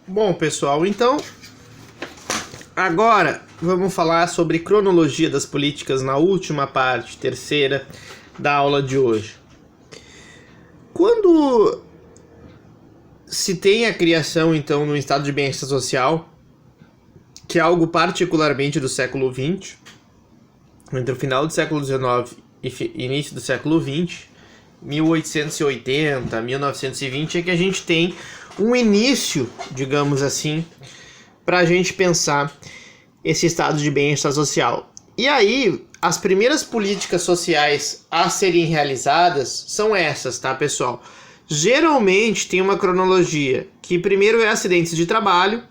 Bom, pessoal, então agora vamos falar sobre cronologia das políticas na última parte, terceira da aula de hoje. Quando se tem a criação, então, no estado de bem-estar social, que é algo particularmente do século XX, entre o final do século XIX e início do século XX, 1880, 1920, é que a gente tem um início, digamos assim, para a gente pensar esse estado de bem-estar social. E aí, as primeiras políticas sociais a serem realizadas são essas, tá, pessoal? Geralmente tem uma cronologia, que primeiro é acidentes de trabalho,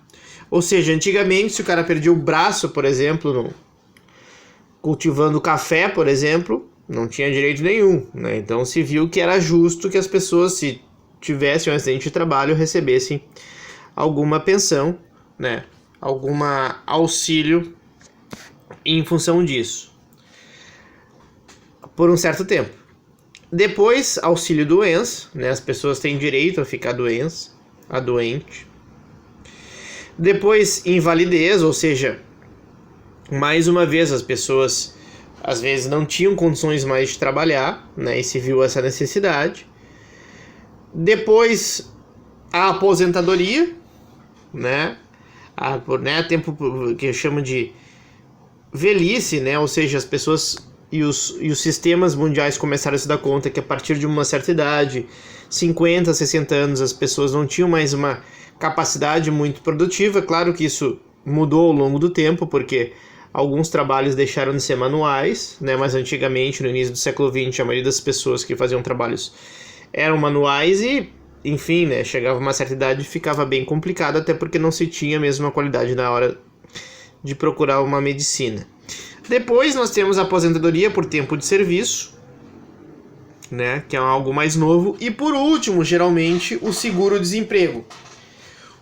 ou seja, antigamente se o cara perdia o braço, por exemplo, cultivando café, por exemplo, não tinha direito nenhum, né? Então se viu que era justo que as pessoas, se tivessem um acidente de trabalho, recebessem alguma pensão, né? Alguma auxílio em função disso, por um certo tempo. Depois, auxílio doença, né? As pessoas têm direito a ficar doente. Depois, invalidez, ou seja, mais uma vez as pessoas às vezes não tinham condições mais de trabalhar, né? E se viu essa necessidade. Depois, a aposentadoria, né? Tempo que eu chamo de velhice, né? Ou seja, as pessoas e os sistemas mundiais começaram a se dar conta que a partir de uma certa idade, 50, 60 anos, as pessoas não tinham mais uma capacidade muito produtiva. Claro que isso mudou ao longo do tempo, porque alguns trabalhos deixaram de ser manuais, né? Mas antigamente, no início do século XX, a maioria das pessoas que faziam trabalhos eram manuais e, enfim, né? Chegava uma certa idade e ficava bem complicado, até porque não se tinha a mesma qualidade na hora de procurar uma medicina. Depois nós temos a aposentadoria por tempo de serviço, né? Que é algo mais novo. E por último, geralmente, o seguro-desemprego.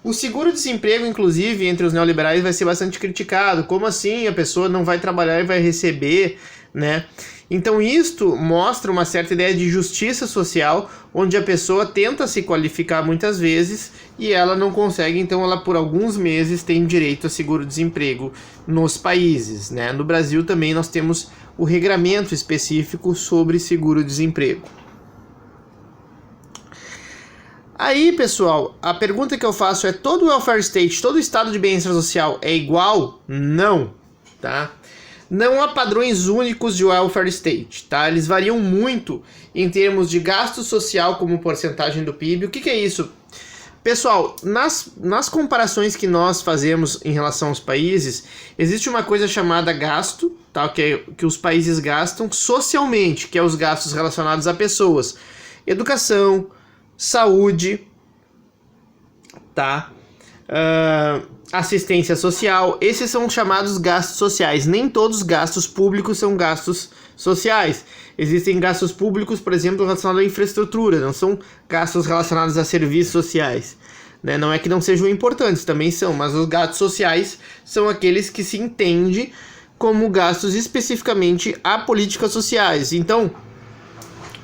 O seguro-desemprego, inclusive, entre os neoliberais vai ser bastante criticado. Como assim a pessoa não vai trabalhar e vai receber, né? Então isto mostra uma certa ideia de justiça social, onde a pessoa tenta se qualificar muitas vezes e ela não consegue, então ela por alguns meses tem direito a seguro-desemprego nos países, né? No Brasil também nós temos o regramento específico sobre seguro-desemprego. Aí, pessoal, a pergunta que eu faço é: todo o welfare state, todo o estado de bem-estar social é igual? Não, tá? Não há padrões únicos de welfare state, tá? Eles variam muito em termos de gasto social como porcentagem do PIB. O que é isso? Pessoal, nas comparações que nós fazemos em relação aos países, existe uma coisa chamada gasto, tá? Que os países gastam socialmente, que é os gastos relacionados a pessoas. Educação, saúde, tá? Assistência social, esses são chamados gastos sociais. Nem todos os gastos públicos são gastos sociais. Existem gastos públicos, por exemplo, relacionados à infraestrutura, não são gastos relacionados a serviços sociais, né? Não é que não sejam importantes, também são, mas os gastos sociais são aqueles que se entende como gastos especificamente a políticas sociais. Então,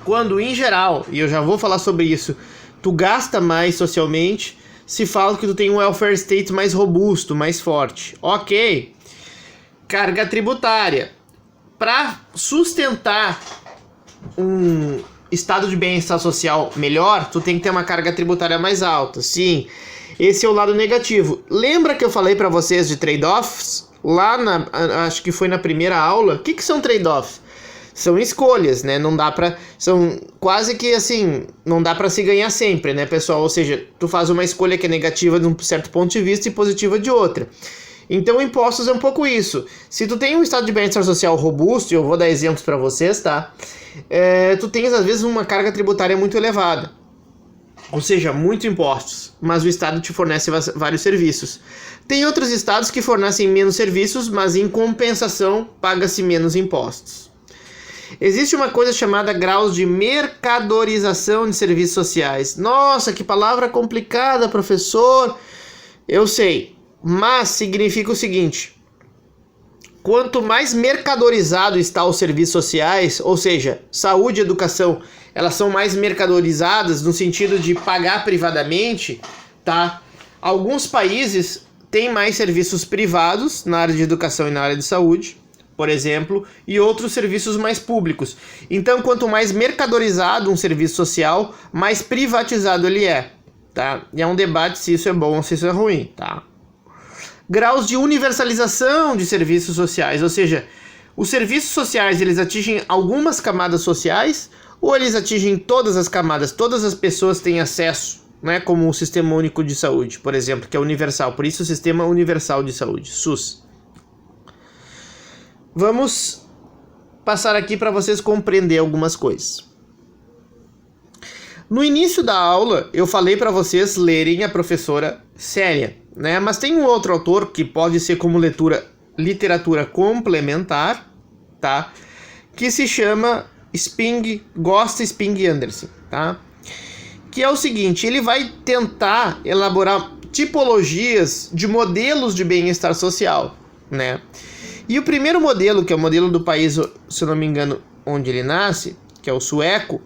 quando em geral, e eu já vou falar sobre isso, tu gasta mais socialmente, se fala que tu tem um welfare state mais robusto, mais forte. Ok. Carga tributária. Para sustentar um estado de bem-estar social melhor, tu tem que ter uma carga tributária mais alta. Sim, esse é o lado negativo. Lembra que eu falei para vocês de trade-offs? Acho que foi na primeira aula. O que são trade-offs? São escolhas, né? São quase que assim, não dá pra se ganhar sempre, né, pessoal? Ou seja, tu faz uma escolha que é negativa de um certo ponto de vista e positiva de outra. Então, impostos é um pouco isso. Se tu tem um estado de bem-estar social robusto, e eu vou dar exemplos pra vocês, tá? Tu tens, às vezes, uma carga tributária muito elevada. Ou seja, muitos impostos, mas o estado te fornece vários serviços. Tem outros estados que fornecem menos serviços, mas em compensação paga-se menos impostos. Existe uma coisa chamada graus de mercadorização de serviços sociais. Nossa, que palavra complicada, professor. Eu sei, mas significa o seguinte: quanto mais mercadorizado está os serviços sociais, ou seja, saúde e educação, elas são mais mercadorizadas no sentido de pagar privadamente, tá? Alguns países têm mais serviços privados na área de educação e na área de saúde, por exemplo, e outros serviços mais públicos. Então, quanto mais mercadorizado um serviço social, mais privatizado ele é, tá? E é um debate se isso é bom ou se isso é ruim, tá? Graus de universalização de serviços sociais, ou seja, os serviços sociais, eles atingem algumas camadas sociais ou eles atingem todas as camadas, todas as pessoas têm acesso, né? Como o Sistema Único de Saúde, por exemplo, que é universal, por isso o Sistema Universal de Saúde, SUS. Vamos passar aqui para vocês compreender algumas coisas. No início da aula, eu falei para vocês lerem a professora Célia, né? Mas tem um outro autor que pode ser como literatura complementar, tá? Que se chama Gosta Sping Anderson, tá? Que é o seguinte, ele vai tentar elaborar tipologias de modelos de bem-estar social, né? E o primeiro modelo, que é o modelo do país, se eu não me engano, onde ele nasce, que é o sueco,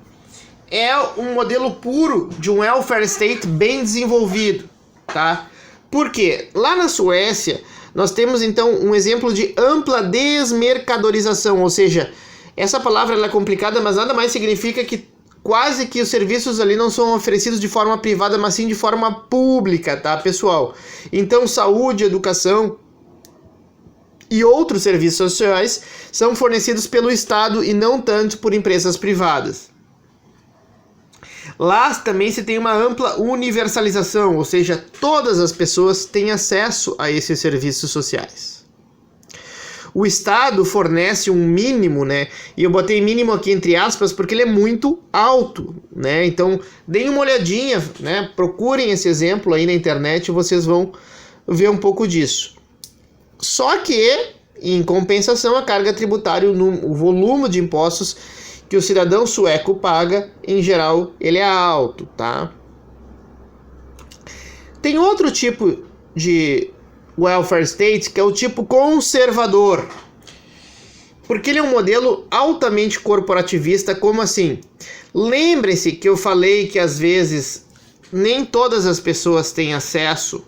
é um modelo puro de um welfare state bem desenvolvido, tá? Por quê? Lá na Suécia, nós temos então um exemplo de ampla desmercadorização, ou seja, essa palavra ela é complicada, mas nada mais significa que quase que os serviços ali não são oferecidos de forma privada, mas sim de forma pública, tá, pessoal? Então, saúde, educação e outros serviços sociais são fornecidos pelo Estado e não tanto por empresas privadas. Lá também se tem uma ampla universalização, ou seja, todas as pessoas têm acesso a esses serviços sociais. O Estado fornece um mínimo, né? E eu botei mínimo aqui entre aspas porque ele é muito alto, né? Então, deem uma olhadinha, né? Procurem esse exemplo aí na internet e vocês vão ver um pouco disso. Só que, em compensação, a carga tributária, o volume de impostos que o cidadão sueco paga, em geral, ele é alto, tá? Tem outro tipo de welfare state, que é o tipo conservador. Porque ele é um modelo altamente corporativista, como assim? Lembre-se que eu falei que, às vezes, nem todas as pessoas têm acesso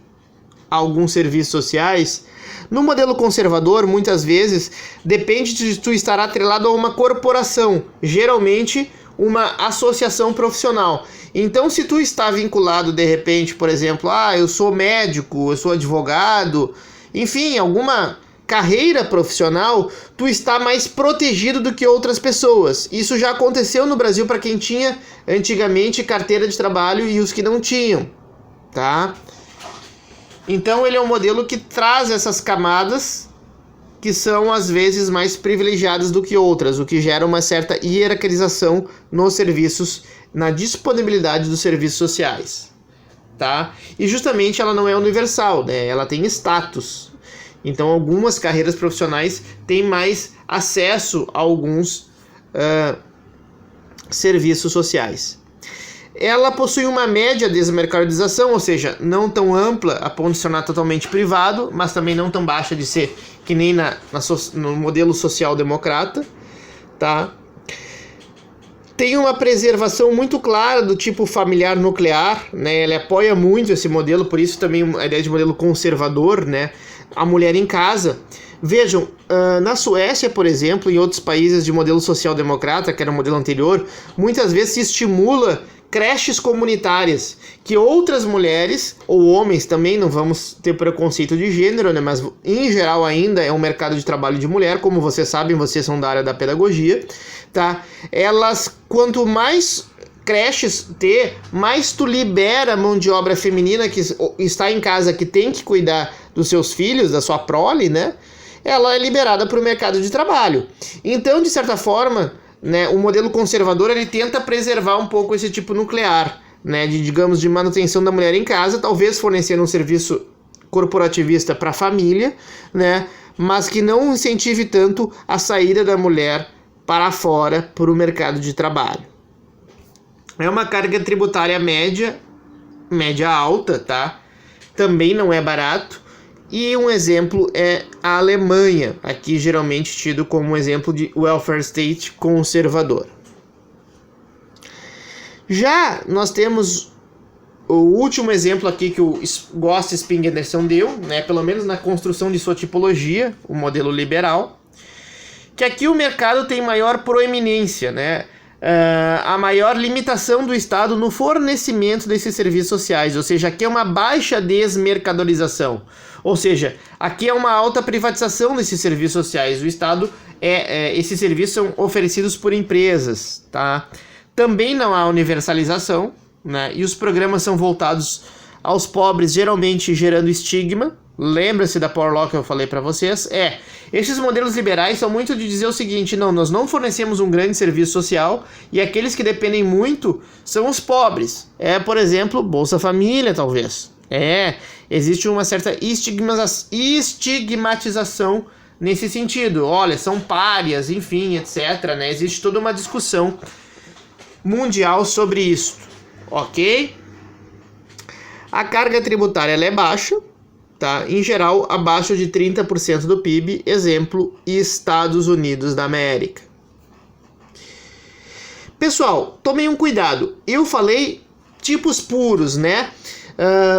a alguns serviços sociais. No modelo conservador, muitas vezes, depende de tu estar atrelado a uma corporação, geralmente uma associação profissional. Então, se tu está vinculado, de repente, por exemplo, eu sou médico, eu sou advogado, enfim, alguma carreira profissional, tu está mais protegido do que outras pessoas. Isso já aconteceu no Brasil para quem tinha antigamente carteira de trabalho e os que não tinham, tá? Então ele é um modelo que traz essas camadas que são às vezes mais privilegiadas do que outras, o que gera uma certa hierarquização nos serviços, na disponibilidade dos serviços sociais, tá? E justamente ela não é universal, né? Ela tem status. Então algumas carreiras profissionais têm mais acesso a alguns serviços sociais. Ela possui uma média desmercadorização, ou seja, não tão ampla a ponto de se tornar totalmente privado, mas também não tão baixa de ser que nem no modelo social-democrata, tá? Tem uma preservação muito clara do tipo familiar nuclear, né? Ele apoia muito esse modelo, por isso também a ideia de modelo conservador, né? A mulher em casa. Vejam, na Suécia, por exemplo, em outros países de modelo social-democrata, que era o modelo anterior, muitas vezes se estimula creches comunitárias, que outras mulheres, ou homens também, não vamos ter preconceito de gênero, né? Mas em geral ainda é um mercado de trabalho de mulher, como vocês sabem, vocês são da área da pedagogia, tá? Elas, quanto mais creches ter, mais tu libera a mão de obra feminina que está em casa, que tem que cuidar dos seus filhos, da sua prole, né? Ela é liberada para o mercado de trabalho. Então, de certa forma, né, o modelo conservador ele tenta preservar um pouco esse tipo nuclear, né, de manutenção da mulher em casa, talvez fornecendo um serviço corporativista para a família, né, mas que não incentive tanto a saída da mulher para fora para o mercado de trabalho. É uma carga tributária média alta, tá? Também não é barato. E um exemplo é a Alemanha, aqui geralmente tido como um exemplo de welfare state conservador. Já nós temos o último exemplo aqui que o Gost Sping Anderson deu, né, pelo menos na construção de sua tipologia, o modelo liberal, que aqui o mercado tem maior proeminência, né? A maior limitação do Estado no fornecimento desses serviços sociais, ou seja, aqui é uma baixa desmercadorização, ou seja, aqui é uma alta privatização desses serviços sociais. O Estado esses serviços são oferecidos por empresas, tá? Também não há universalização, né? E os programas são voltados aos pobres, geralmente gerando estigma. Lembra-se da Power Law que eu falei para vocês? Esses modelos liberais são muito de dizer o seguinte: não, nós não fornecemos um grande serviço social e aqueles que dependem muito são os pobres. Por exemplo, Bolsa Família, talvez. Existe uma certa estigmatização nesse sentido. Olha, são párias, enfim, etc, né? Existe toda uma discussão mundial sobre isso, ok? A carga tributária ela é baixa, tá? Em geral, abaixo de 30% do PIB, exemplo, Estados Unidos da América. Pessoal, tomem um cuidado. Eu falei tipos puros, né?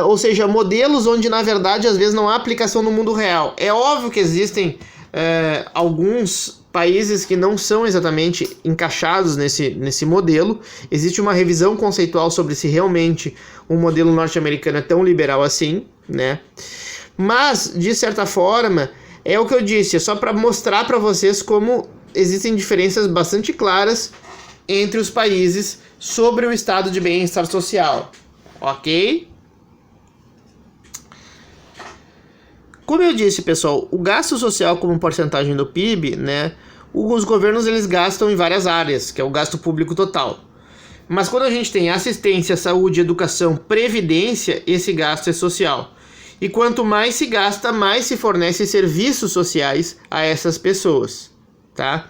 Ou seja, modelos onde, na verdade, às vezes não há aplicação no mundo real. É óbvio que existem alguns países que não são exatamente encaixados nesse modelo. Existe uma revisão conceitual sobre se realmente o modelo norte-americano é tão liberal assim, né? Mas, de certa forma, é o que eu disse, é só para mostrar para vocês como existem diferenças bastante claras entre os países sobre o estado de bem-estar social, ok? Como eu disse, pessoal, o gasto social como porcentagem do PIB, né? Os governos eles gastam em várias áreas, que é o gasto público total. Mas quando a gente tem assistência, saúde, educação, previdência, esse gasto é social. E quanto mais se gasta, mais se fornece serviços sociais a essas pessoas, tá?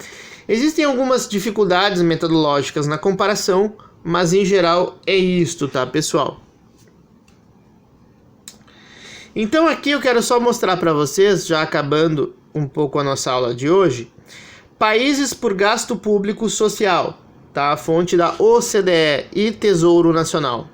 Existem algumas dificuldades metodológicas na comparação, mas em geral é isto, tá, pessoal? Então aqui eu quero só mostrar para vocês, já acabando um pouco a nossa aula de hoje, países por gasto público social, tá? A fonte da OCDE e Tesouro Nacional.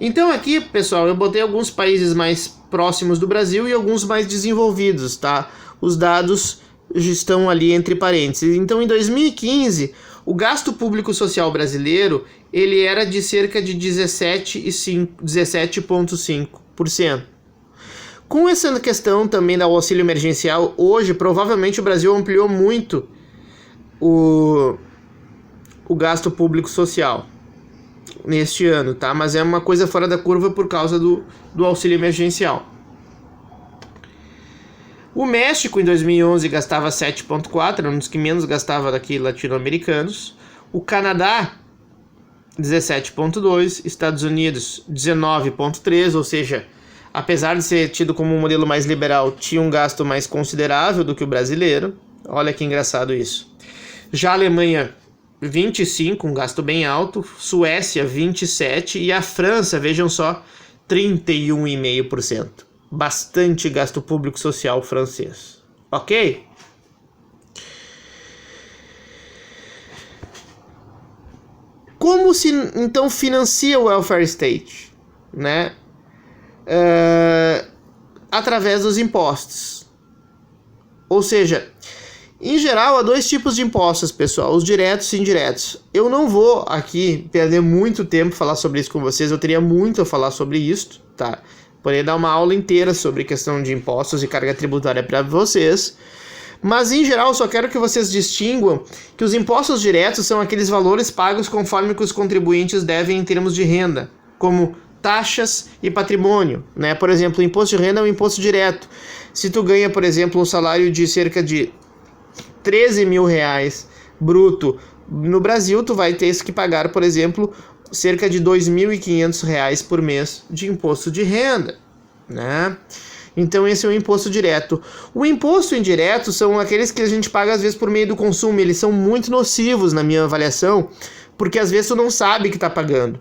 Então aqui, pessoal, eu botei alguns países mais próximos do Brasil e alguns mais desenvolvidos, tá? Os dados estão ali entre parênteses. Então, em 2015, o gasto público social brasileiro, ele era de cerca de 17,5%. Com essa questão também do auxílio emergencial, hoje, provavelmente, o Brasil ampliou muito o gasto público social neste ano, tá? Mas é uma coisa fora da curva por causa do auxílio emergencial. O México, em 2011, gastava 7,4%, era um dos que menos gastava daqui latino-americanos. O Canadá, 17,2%. Estados Unidos, 19,3%, ou seja, apesar de ser tido como um modelo mais liberal, tinha um gasto mais considerável do que o brasileiro. Olha que engraçado isso. Já a Alemanha, 25%, um gasto bem alto. Suécia, 27%. E a França, vejam só, 31,5%. Bastante gasto público social francês. Ok? Como se então financia o welfare state, né? Através dos impostos. Ou seja, em geral há dois tipos de impostos, pessoal, os diretos e indiretos. Eu não vou aqui perder muito tempo falar sobre isso com vocês, eu teria muito a falar sobre isso, tá? Poderia dar uma aula inteira sobre questão de impostos e carga tributária para vocês. Mas, em geral, só quero que vocês distinguam que os impostos diretos são aqueles valores pagos conforme que os contribuintes devem em termos de renda, como taxas e patrimônio, né? Por exemplo, o imposto de renda é um imposto direto. Se tu ganha, por exemplo, um salário de cerca de 13 mil reais bruto no Brasil, tu vai ter que pagar, por exemplo, cerca de R$ 2.500 por mês de imposto de renda, né? Então esse é o imposto direto. O imposto indireto são aqueles que a gente paga às vezes por meio do consumo. Eles são muito nocivos na minha avaliação, porque às vezes tu não sabe que está pagando.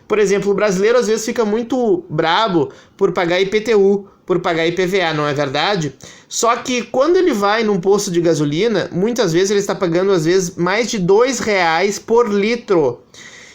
Por exemplo, o brasileiro às vezes fica muito brabo por pagar IPTU, por pagar IPVA, não é verdade? Só que quando ele vai num posto de gasolina, muitas vezes ele está pagando às vezes mais de R$ 2 por litro.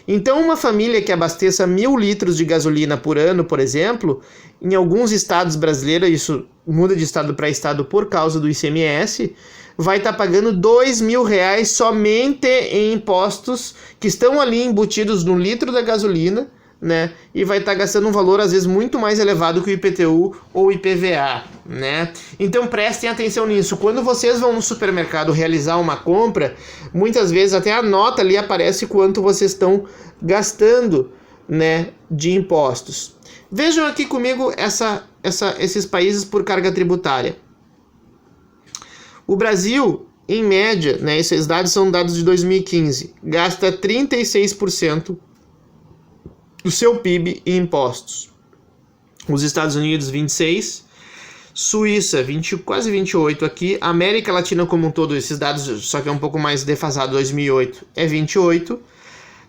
Então, uma família que abasteça 1.000 litros de gasolina por ano, por exemplo, em alguns estados brasileiros, isso muda de estado para estado por causa do ICMS, vai estar pagando R$2.000 somente em impostos que estão ali embutidos no litro da gasolina, né? E vai estar gastando um valor às vezes muito mais elevado que o IPTU ou IPVA, né? Então prestem atenção nisso. Quando vocês vão no supermercado realizar uma compra, muitas vezes até a nota ali aparece quanto vocês estão gastando, né, de impostos. Vejam aqui comigo esses países por carga tributária. O Brasil, em média, né, esses dados são dados de 2015, gasta 36% do seu PIB em impostos. Os Estados Unidos, 26%, Suíça, quase 28% aqui, América Latina como um todo, esses dados, só que é um pouco mais defasado, 2008, é 28%,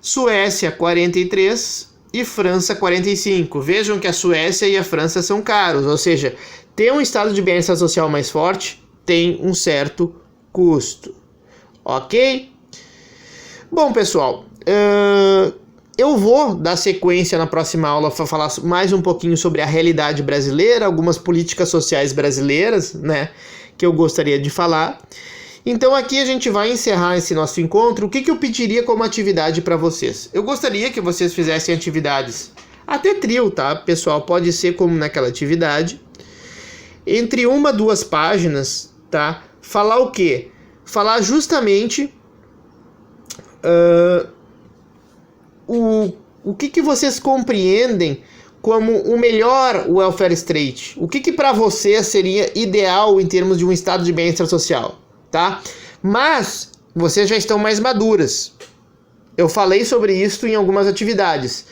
Suécia, 43% e França, 45%. Vejam que a Suécia e a França são caros, ou seja, ter um estado de bem-estar social mais forte tem um certo custo, ok? Bom, pessoal, eu vou dar sequência na próxima aula para falar mais um pouquinho sobre a realidade brasileira, algumas políticas sociais brasileiras, né, que eu gostaria de falar. Então aqui a gente vai encerrar esse nosso encontro. O que eu pediria como atividade para vocês? Eu gostaria que vocês fizessem atividades, até trio, tá, pessoal? Pode ser como naquela atividade. Entre 1 a 2 páginas, tá? Falar o quê? Falar justamente o que vocês compreendem como o melhor welfare state. O que para vocês seria ideal em termos de um estado de bem-estar social, tá? Mas vocês já estão mais maduras. Eu falei sobre isso em algumas atividades.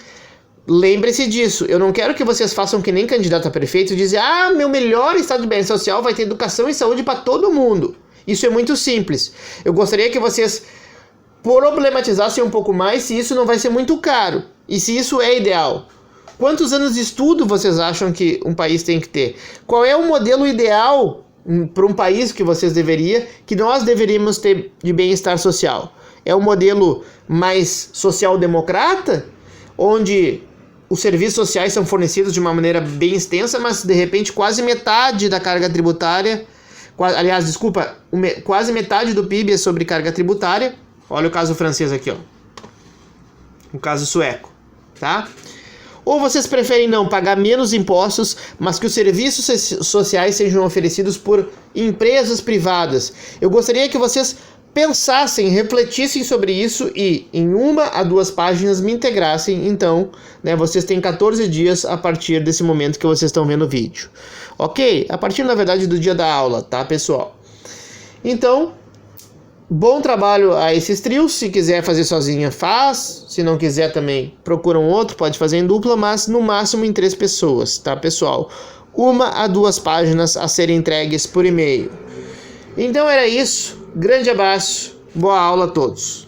Lembre-se disso, eu não quero que vocês façam que nem candidato a prefeito e dizer, meu melhor estado de bem-estar social vai ter educação e saúde para todo mundo. Isso é muito simples. Eu gostaria que vocês problematizassem um pouco mais se isso não vai ser muito caro e se isso é ideal. Quantos anos de estudo vocês acham que um país tem que ter? Qual é o modelo ideal para um país que nós deveríamos ter de bem-estar social? É um modelo mais social-democrata, onde os serviços sociais são fornecidos de uma maneira bem extensa, mas de repente quase metade da carga tributária, quase metade do PIB é sobre carga tributária. Olha o caso francês aqui, ó. O caso sueco, tá? Ou vocês preferem não pagar menos impostos, mas que os serviços sociais sejam oferecidos por empresas privadas? Eu gostaria que vocês pensassem, refletissem sobre isso e em 1 a 2 páginas me integrassem. Então, né, vocês têm 14 dias a partir desse momento que vocês estão vendo o vídeo. Ok? A partir, na verdade, do dia da aula, tá, pessoal? Então, bom trabalho a esses trios. Se quiser fazer sozinha, faz. Se não quiser também, procura um outro. Pode fazer em dupla, mas no máximo em 3 pessoas, tá, pessoal? 1 a 2 páginas a serem entregues por e-mail. Então era isso. Grande abraço. Boa aula a todos.